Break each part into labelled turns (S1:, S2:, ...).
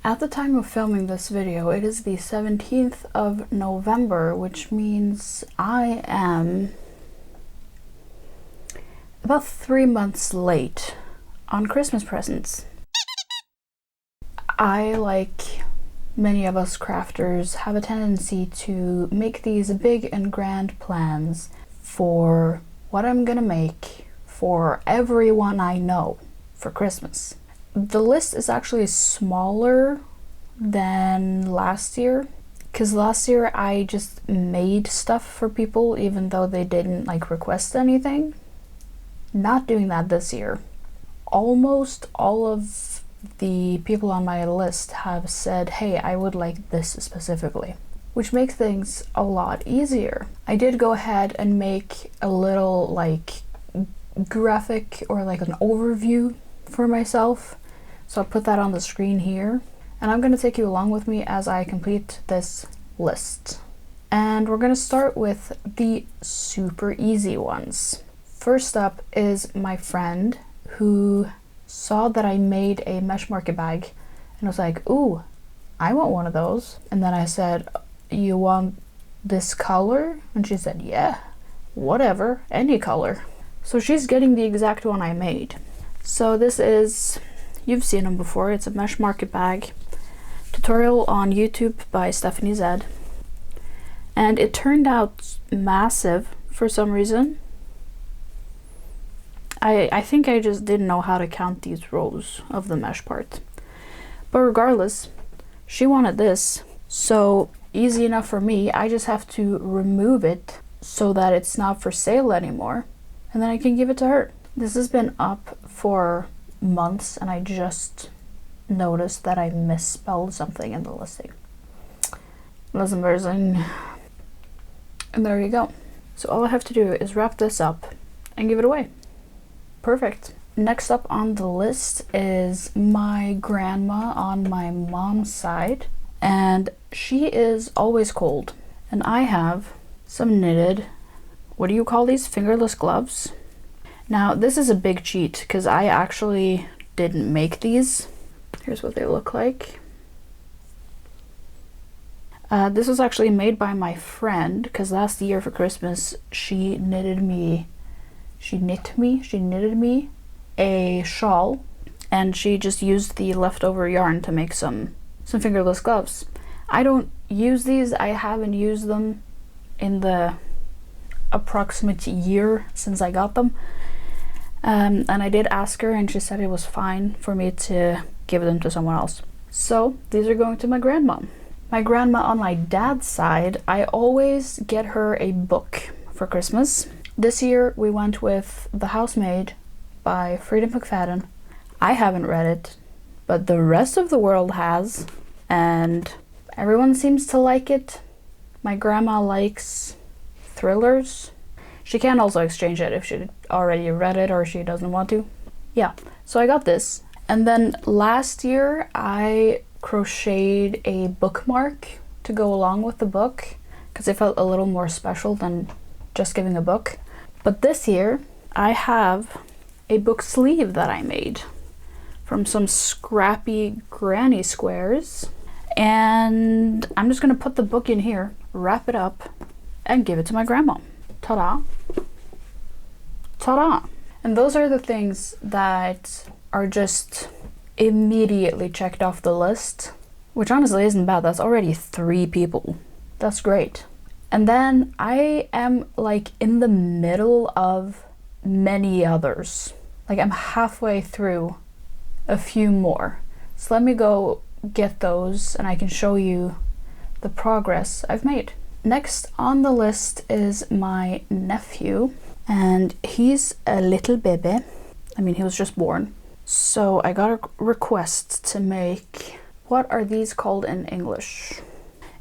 S1: At the time of filming this video, it is the 17th of November, which means I am about 3 months late on Christmas presents. I, like many of us crafters, have a tendency to make these big and grand plans for what I'm gonna make for everyone I know for Christmas. The list is actually smaller than last year, because last year I just made stuff for people even though they didn't like request anything. Not doing that this year. Almost all of the people on my list have said, hey, I would like this specifically, which makes things a lot easier. I did go ahead and make a little like graphic or like an overview for myself. So I'll put that on the screen here, and I'm going to take you along with me as I complete this list. And we're going to start with the super easy ones. First up is my friend who saw that I made a mesh market bag and was like, ooh, I want one of those. And then I said, you want this color? And she said, yeah, whatever, any color. So she's getting the exact one I made. So this is, you've seen them before, it's a mesh market bag tutorial on YouTube by Stephanie Z. And it turned out massive for some reason. I think I just didn't know how to count these rows of the mesh part. But regardless, she wanted this, so easy enough for me. I just have to remove it so that it's not for sale anymore, and then I can give it to her. This has been up for months and I just noticed that I misspelled something in the listing. That's embarrassing. And there you go. So all I have to do is wrap this up and give it away. Perfect. Next up on the list is my grandma on my mom's side, and she is always cold. And I have some knitted, what do you call these, fingerless gloves? Now this is a big cheat because I actually didn't make these. Here's what they look like. This was actually made by my friend because last year for Christmas she knitted me a shawl, and she just used the leftover yarn to make some fingerless gloves. I don't use these. I haven't used them in the approximate year since I got them. And I did ask her and she said it was fine for me to give them to someone else. So these are going to my grandma. My grandma on my dad's side, I always get her a book for Christmas. This year we went with The Housemaid by Frida McFadden. I haven't read it, but the rest of the world has, and everyone seems to like it. My grandma likes thrillers. She can also exchange it if she already read it or she doesn't want to. Yeah, so I got this. And then last year I crocheted a bookmark to go along with the book because it felt a little more special than just giving a book. But this year I have a book sleeve that I made from some scrappy granny squares, and I'm just gonna put the book in here, wrap it up, and give it to my grandma. Ta-da! Ta-da! And those are the things that are just immediately checked off the list, which honestly isn't bad. That's already 3 people. That's great. And then I am like in the middle of many others. Like I'm halfway through a few more. So let me go get those and I can show you the progress I've made. Next on the list is my nephew, and he's a little baby. I mean, he was just born. So I got a request to make, what are these called in English?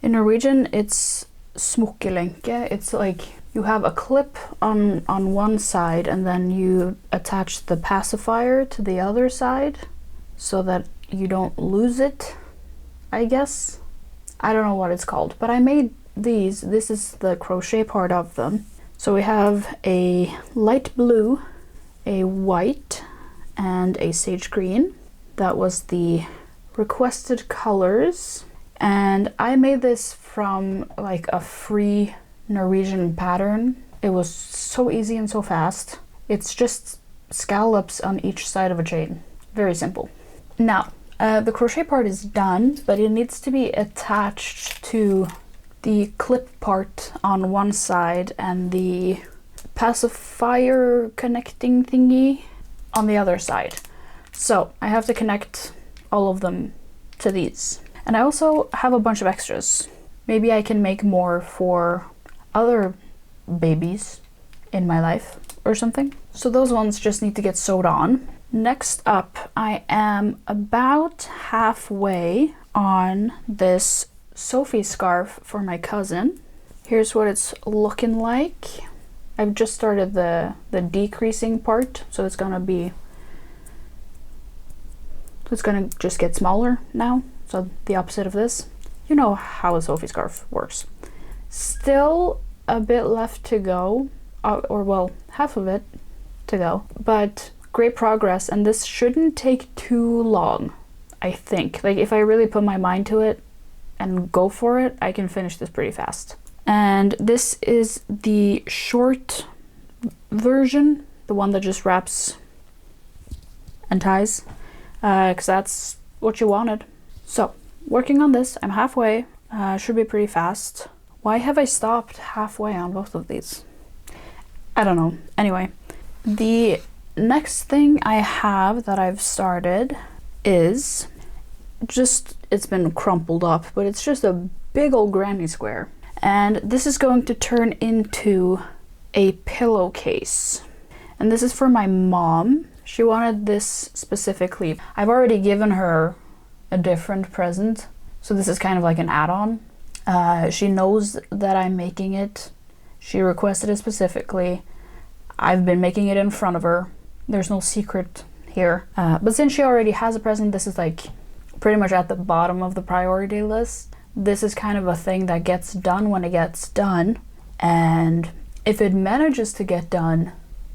S1: In Norwegian, it's smokkelenke. It's like you have a clip on one side and then you attach the pacifier to the other side so that you don't lose it, I guess. I don't know what it's called, but I made these. This is the crochet part of them. So we have a light blue, a white, and a sage green. That was the requested colors, and I made this from like a free Norwegian pattern. It was so easy and so fast. It's just scallops on each side of a chain. Very simple. Now, the crochet part is done, but it needs to be attached to the clip part on one side and the pacifier connecting thingy on the other side. So I have to connect all of them to these. And I also have a bunch of extras. Maybe I can make more for other babies in my life or something. So those ones just need to get sewed on. Next up, I am about halfway on this Sophie scarf for my cousin. Here's what it's looking like. I've just started the decreasing part, so it's gonna just get smaller now. So the opposite of this. You know how a Sophie scarf works. Still a bit left to go, or well, half of it to go, but great progress, and this shouldn't take too long, I think. Like, if I really put my mind to it and go for it, I can finish this pretty fast. And this is the short version, the one that just wraps and ties, because that's what you wanted. So, working on this, I'm halfway, should be pretty fast. Why have I stopped halfway on both of these? I don't know. Anyway, the next thing I have that I've started is just, it's been crumpled up, but it's just a big old granny square. And this is going to turn into a pillowcase. And this is for my mom. She wanted this specifically. I've already given her a different present, so this is kind of like an add-on. She knows that I'm making it. She requested it specifically. I've been making it in front of her. There's no secret here. But since she already has a present, this is like pretty much at the bottom of the priority list. This is kind of a thing that gets done when it gets done. And if it manages to get done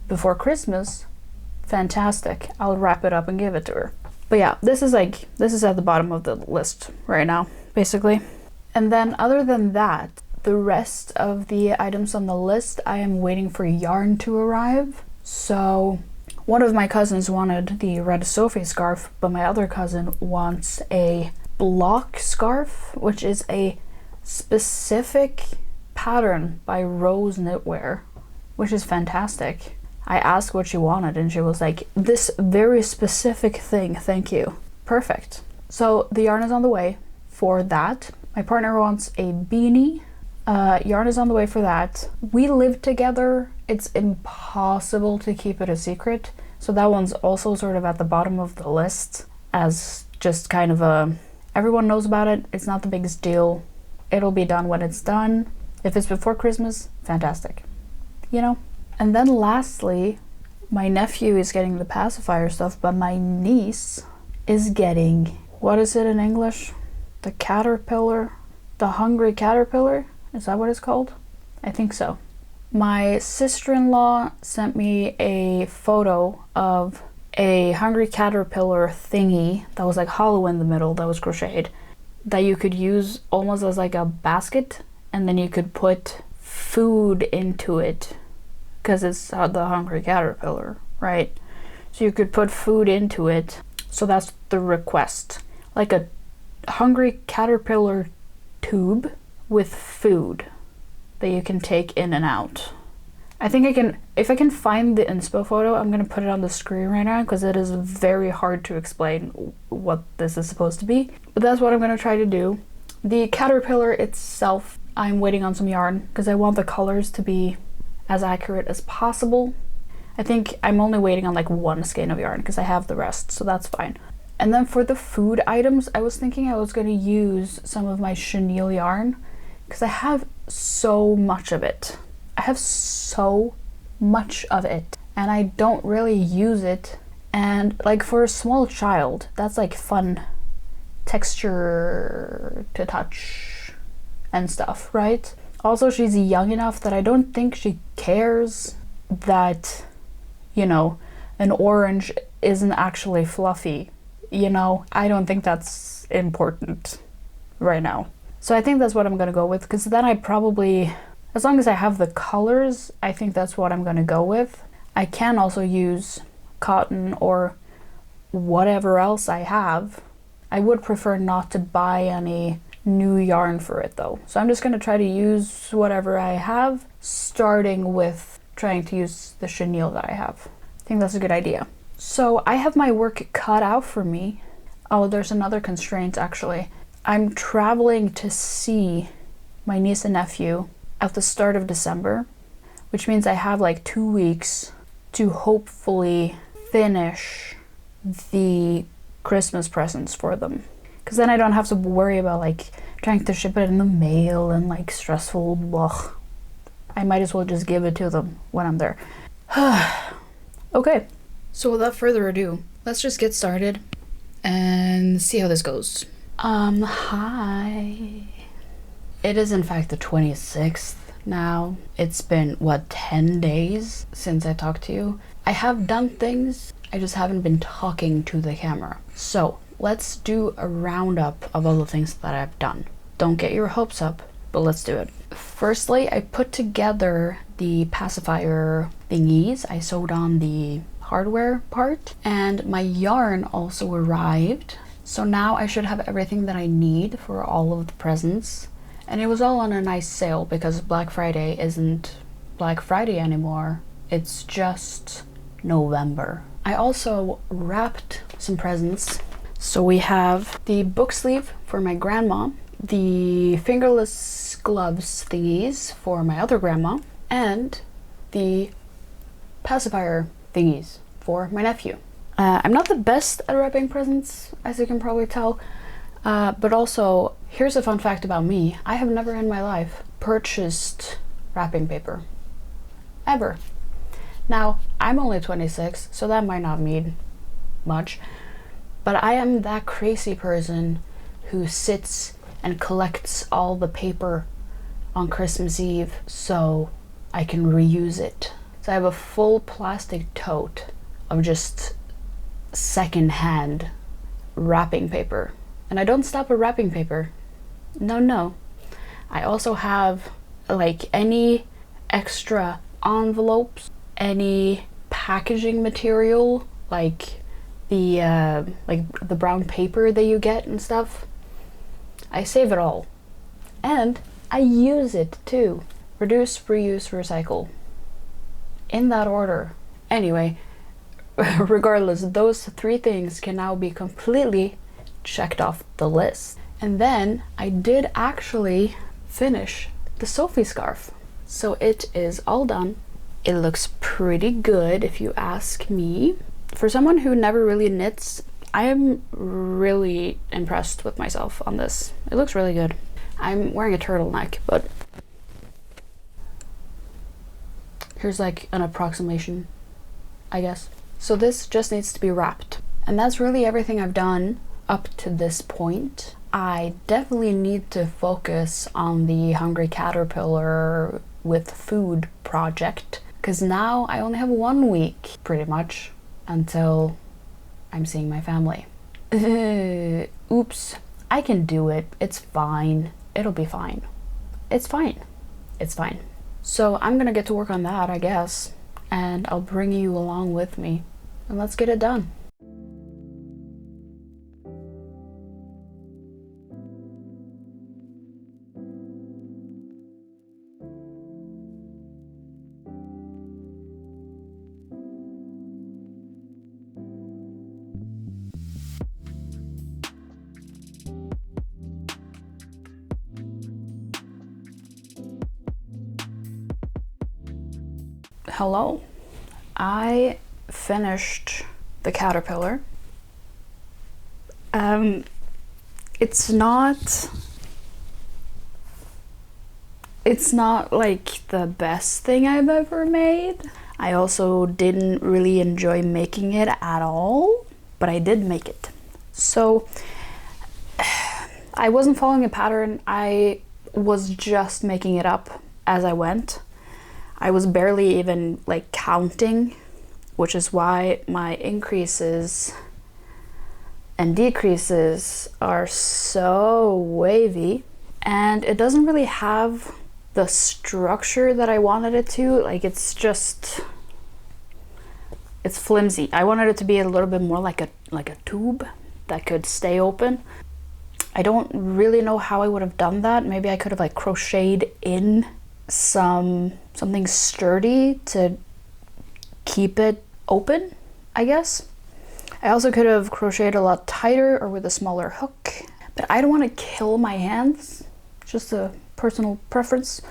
S1: before Christmas, fantastic. I'll wrap it up and give it to her. But yeah, this is at the bottom of the list right now, basically. And then other than that, the rest of the items on the list, I am waiting for yarn to arrive. So one of my cousins wanted the red Sophie scarf, but my other cousin wants a block scarf, which is a specific pattern by Rose Knitwear, which is fantastic. I asked what she wanted and she was like, this very specific thing, thank you. Perfect. So the yarn is on the way for that. My partner wants a beanie. Yarn is on the way for that. We live together. It's impossible to keep it a secret. So that one's also sort of at the bottom of the list as just kind of a, everyone knows about it. It's not the biggest deal. It'll be done when it's done. If it's before Christmas, fantastic. You know? And then lastly, my nephew is getting the pacifier stuff, but my niece is getting, what is it in English? The caterpillar? The hungry caterpillar? Is that what it's called? I think so. My sister-in-law sent me a photo of a hungry caterpillar thingy that was like hollow in the middle, that was crocheted, that you could use almost as like a basket, and then you could put food into it, because it's the hungry caterpillar, right? So you could put food into it. So that's the request. Like a hungry caterpillar tube with food that you can take in and out. I think I can, if I can find the inspo photo, I'm gonna put it on the screen right now because it is very hard to explain what this is supposed to be. But that's what I'm gonna try to do. The caterpillar itself, I'm waiting on some yarn because I want the colors to be as accurate as possible. I think I'm only waiting on like one skein of yarn because I have the rest, so that's fine. And then for the food items, I was thinking I was gonna use some of my chenille yarn because I have so much of it. I have so much of it and I don't really use it. And like for a small child, that's like fun texture to touch and stuff, right? Also, she's young enough that I don't think she cares that, you know, an orange isn't actually fluffy you know, I don't think that's important right now. So I think that's what I'm gonna go with, because then I probably, as long as I have the colors, I think that's what I'm gonna go with. I can also use cotton or whatever else I have. I would prefer not to buy any new yarn for it though. So I'm just gonna try to use whatever I have, starting with trying to use the chenille that I have. I think that's a good idea. So I have my work cut out for me. Oh, there's another constraint actually. I'm traveling to see my niece and nephew at the start of December, which means I have like 2 weeks to hopefully finish the Christmas presents for them. Because then I don't have to worry about like trying to ship it in the mail and like stressful blah. I might as well just give it to them when I'm there. Okay, so without further ado, let's just get started and see how this goes. Hi. It is in fact the 26th now. It's been, what, 10 days since I talked to you? I have done things, I just haven't been talking to the camera. So let's do a roundup of all the things that I've done. Don't get your hopes up, but let's do it. Firstly, I put together the pacifier thingies. I sewed on the hardware part, and my yarn also arrived. So now I should have everything that I need for all of the presents. And it was all on a nice sale because Black Friday isn't Black Friday anymore. It's just November. I also wrapped some presents. So we have the book sleeve for my grandma, the fingerless gloves thingies for my other grandma, and the pacifier thingies for my nephew. I'm not the best at wrapping presents, as you can probably tell, but also, here's a fun fact about me. I have never in my life purchased wrapping paper. Ever. Now, I'm only 26, so that might not mean much, but I am that crazy person who sits and collects all the paper on Christmas Eve so I can reuse it. So I have a full plastic tote of just secondhand wrapping paper. And I don't stop at wrapping paper. No. I also have like any extra envelopes, any packaging material, like the brown paper that you get and stuff. I save it all. And I use it too. Reduce, reuse, recycle. In that order. Anyway, regardless, those 3 things can now be completely checked off the list. And then I did actually finish the Sophie scarf. So it is all done. It looks pretty good if you ask me. For someone who never really knits, I am really impressed with myself on this. It looks really good. I'm wearing a turtleneck, but here's like an approximation, I guess. So this just needs to be wrapped. And that's really everything I've done up to this point. I definitely need to focus on the Hungry Caterpillar with Food project, because now I only have 1 week, pretty much, until I'm seeing my family. Oops. I can do it. It's fine. It'll be fine. It's fine. It's fine. So I'm gonna get to work on that, I guess, and I'll bring you along with me, and let's get it done. Hello. I finished the caterpillar. It's not like the best thing I've ever made. I also didn't really enjoy making it at all, but I did make it. So I wasn't following a pattern. I was just making it up as I went. I was barely even like counting, which is why my increases and decreases are so wavy, and it doesn't really have the structure that I wanted it to. Like, it's flimsy. I wanted it to be a little bit more like a tube that could stay open. I don't really know how I would have done that. Maybe I could have like crocheted in something sturdy to keep it open, I guess. I also could have crocheted a lot tighter or with a smaller hook, but I don't want to kill my hands. Just a personal preference.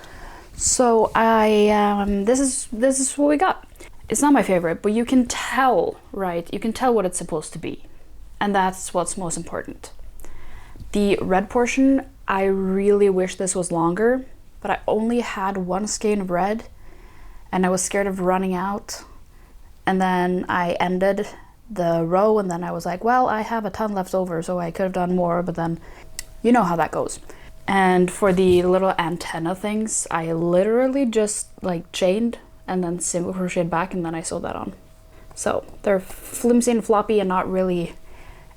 S1: So this is what we got. It's not my favorite, but you can tell, right? You can tell what it's supposed to be, and that's what's most important. The red portion, I really wish this was longer, but I only had one skein of red and I was scared of running out. And then I ended the row and then I was like, well, I have a ton left over, so I could have done more, but then you know how that goes. And for the little antenna things, I literally just like chained and then single crocheted back, and then I sewed that on. So they're flimsy and floppy and not really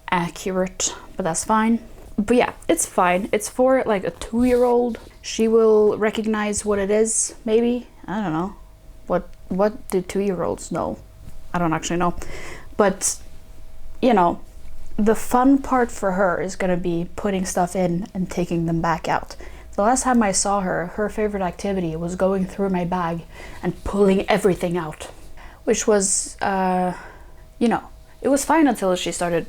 S1: accurate, but that's fine. But yeah, it's fine. It's for like a 2-year-old. She will recognize what it is, maybe. I don't know. What do 2-year-olds know? I don't actually know. But, you know, the fun part for her is gonna be putting stuff in and taking them back out. The last time I saw her, her favorite activity was going through my bag and pulling everything out, which was, you know, it was fine until she started,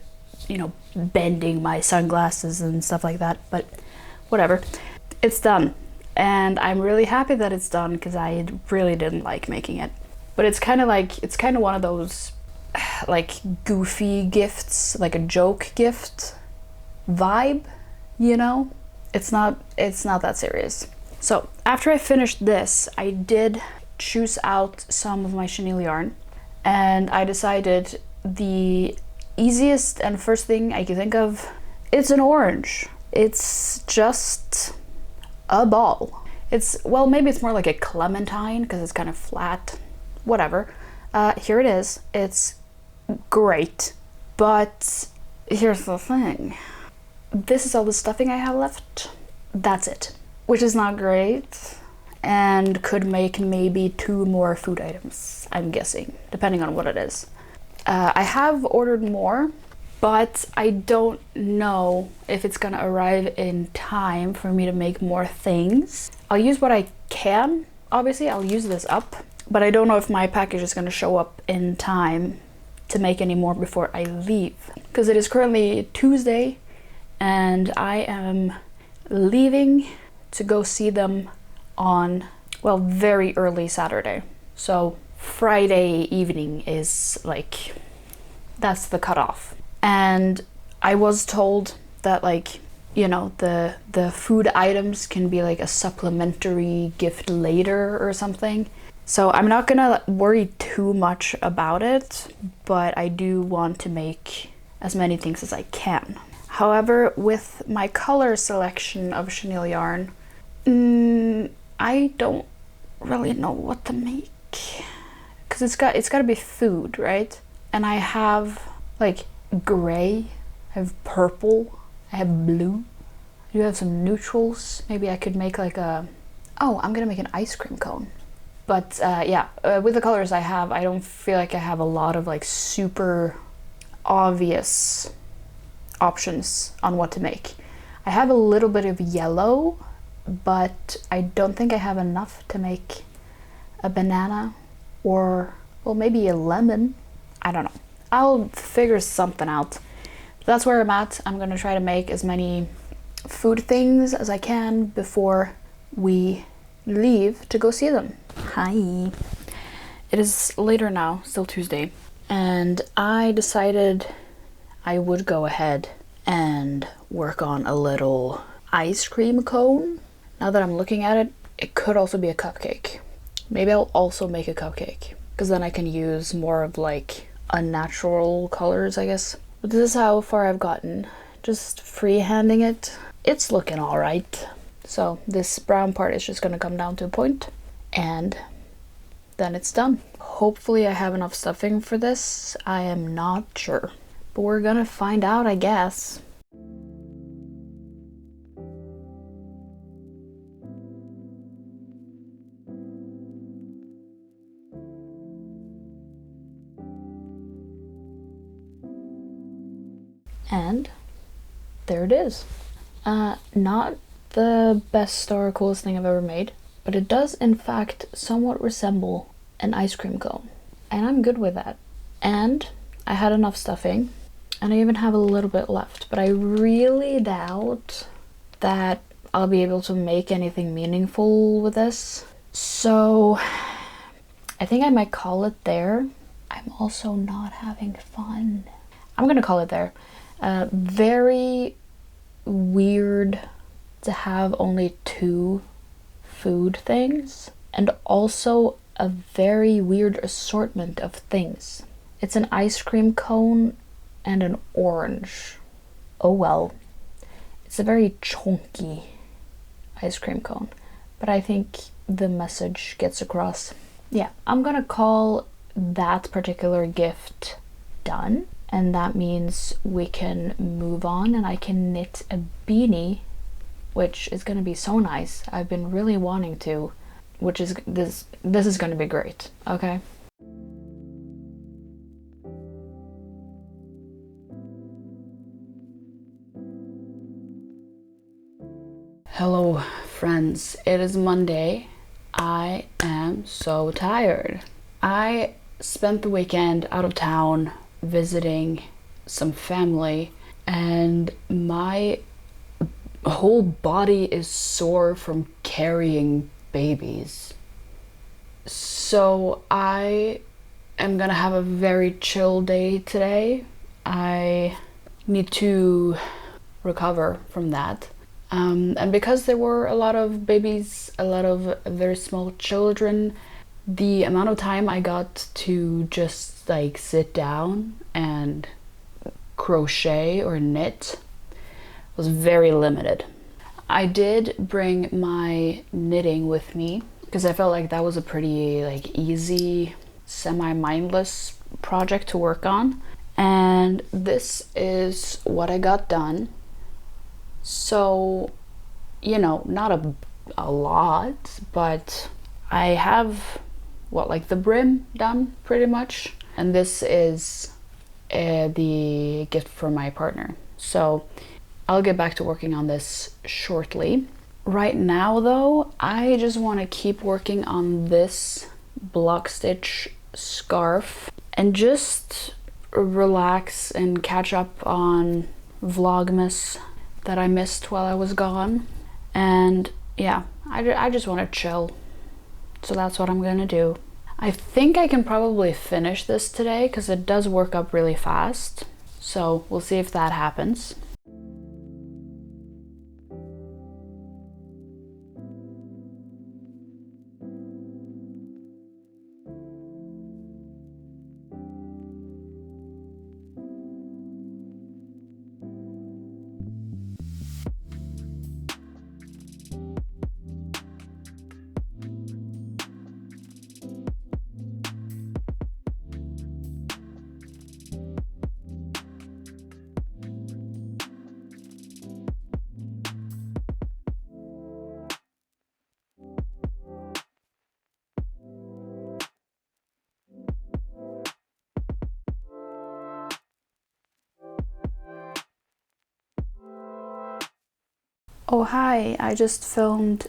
S1: you know, bending my sunglasses and stuff like that, but whatever. It's done, and I'm really happy that it's done because I really didn't like making it. But it's kind of one of those like goofy gifts, like a joke gift vibe, you know? It's not that serious. So after I finished this, I did choose out some of my chenille yarn, and I decided the easiest and first thing I could think of, it's an orange. It's just a ball. Well, maybe it's more like a clementine because it's kind of flat, whatever. Here it is. It's great, but here's the thing. This is all the stuffing I have left. That's it, which is not great and could make maybe 2 more food items, I'm guessing, depending on what it is. I have ordered more, but I don't know if it's gonna arrive in time for me to make more things. I'll use what I can, obviously. I'll use this up, but I don't know if my package is gonna show up in time to make any more before I leave, because it is currently Tuesday and I am leaving to go see them on, well, very early Saturday. So Friday evening is like, that's the cutoff. And I was told that, like, you know, the food items can be like a supplementary gift later or something. So I'm not gonna worry too much about it, but I do want to make as many things as I can. However, with my color selection of chenille yarn, I don't really know what to make, because it's got to be food, right? And I have like gray, I have purple, I have blue, I do have some neutrals. Maybe I could make like I'm gonna make an ice cream cone. But yeah, with the colors I have, I don't feel like I have a lot of like super obvious options on what to make. I have a little bit of yellow, but I don't think I have enough to make a banana or, well, maybe a lemon. I don't know. I'll figure something out. But that's where I'm at. I'm gonna try to make as many food things as I can before we leave to go see them. Hi. It is later now, still Tuesday, and I decided I would go ahead and work on a little ice cream cone. Now that I'm looking at it, it could also be a cupcake. Maybe I'll also make a cupcake, because then I can use more of like unnatural colors, I guess. But this is how far I've gotten. Just freehanding it. It's looking all right. So this brown part is just gonna come down to a point, and then it's done. Hopefully I have enough stuffing for this. I am not sure. but we're gonna find out, I guess. And there it is. Not the best or coolest thing I've ever made, but it does in fact somewhat resemble an ice cream cone. And I'm good with that. And I had enough stuffing, and I even have a little bit left, but I really doubt that I'll be able to make anything meaningful with this. So I think I might call it there. I'm also not having fun. I'm gonna call it there. Very weird to have only 2 food things, and also a very weird assortment of things. It's an ice cream cone and an orange. Oh well. It's a very chunky ice cream cone, but I think the message gets across. Yeah, I'm gonna call that particular gift done. And that means we can move on and I can knit a beanie, which is gonna be so nice. I've been really wanting to, which is, this is gonna be great, okay? Hello friends, it is Monday. I am so tired. I spent the weekend out of town visiting some family, and my whole body is sore from carrying babies. So I am gonna have a very chill day today. I need to recover from that. And because there were a lot of babies, a lot of very small children, the amount of time I got to just like sit down and crochet or knit was very limited. I did bring my knitting with me because I felt like that was a pretty like easy, semi-mindless project to work on. And this is what I got done. So, you know, not a lot, but I have what, like the brim done pretty much. And this is the gift from my partner. So I'll get back to working on this shortly. Right now though, I just want to keep working on this block stitch scarf and just relax and catch up on Vlogmas that I missed while I was gone. And yeah, I just want to chill. So that's what I'm gonna do. I think I can probably finish this today because it does work up really fast. So we'll see if that happens. Oh hi, I just filmed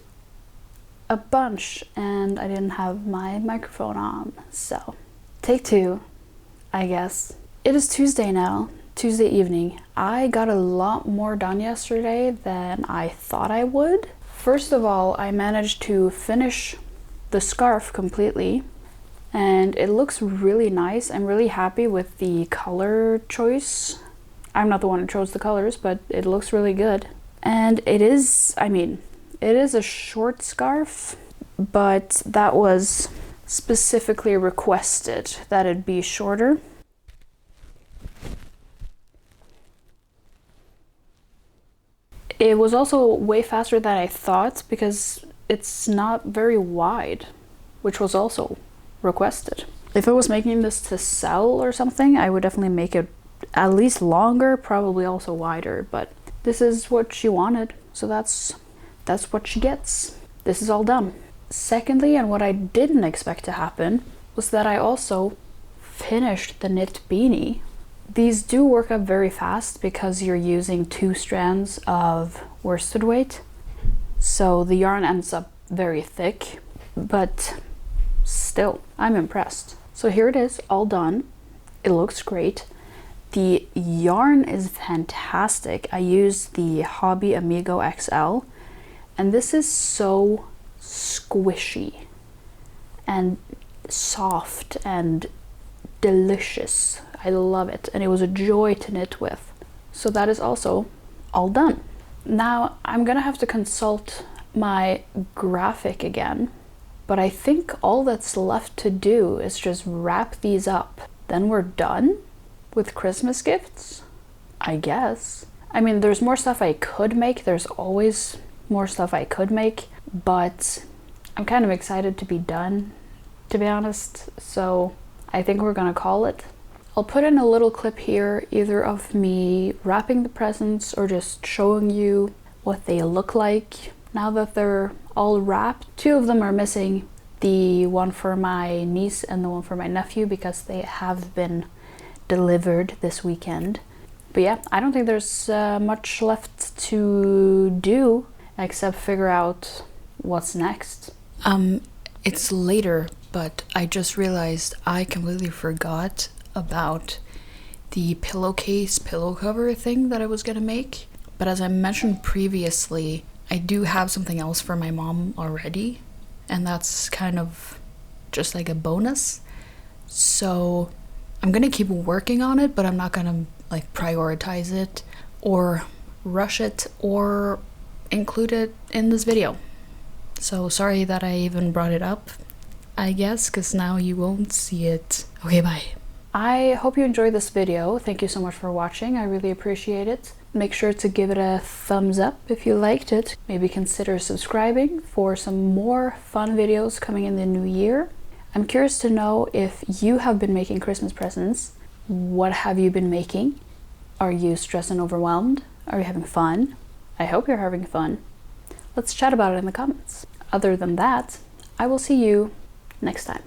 S1: a bunch and I didn't have my microphone on, so take 2, I guess. It is Tuesday now, Tuesday evening. I got a lot more done yesterday than I thought I would. First of all, I managed to finish the scarf completely and it looks really nice. I'm really happy with the color choice. I'm not the one who chose the colors, but it looks really good. And it is, I mean, it is a short scarf, but that was specifically requested that it be shorter. It was also way faster than I thought because it's not very wide, which was also requested. If I was making this to sell or something, I would definitely make it at least longer, probably also wider, but this is what she wanted, so that's what she gets. This is all done. Secondly, and what I didn't expect to happen, was that I also finished the knit beanie. These do work up very fast because you're using 2 strands of worsted weight, so the yarn ends up very thick, but still, I'm impressed. So here it is, all done. It looks great. The yarn is fantastic. I used the Hobby Amigo XL, and this is so squishy and soft and delicious. I love it, and it was a joy to knit with. So that is also all done. Now I'm gonna have to consult my graphic again, but I think all that's left to do is just wrap these up. Then we're done with Christmas gifts, I guess. I mean, there's more stuff I could make. There's always more stuff I could make, but I'm kind of excited to be done, to be honest. So I think we're gonna call it. I'll put in a little clip here, either of me wrapping the presents or just showing you what they look like now that they're all wrapped. 2 of them are missing, the one for my niece and the one for my nephew, because they have been delivered this weekend. But yeah, I don't think there's much left to do except figure out what's next. It's later, but I just realized I completely forgot about the pillowcase pillow cover thing that I was gonna make. But as I mentioned previously, I do have something else for my mom already, and that's kind of just like a bonus. So I'm gonna keep working on it, but I'm not gonna like prioritize it or rush it or include it in this video. So sorry that I even brought it up, I guess, because now you won't see it. Okay, bye. I hope you enjoyed this video. Thank you so much for watching. I really appreciate it. Make sure to give it a thumbs up if you liked it. Maybe consider subscribing for some more fun videos coming in the new year. I'm curious to know if you have been making Christmas presents. What have you been making? Are you stressed and overwhelmed? Are you having fun? I hope you're having fun. Let's chat about it in the comments. Other than that, I will see you next time.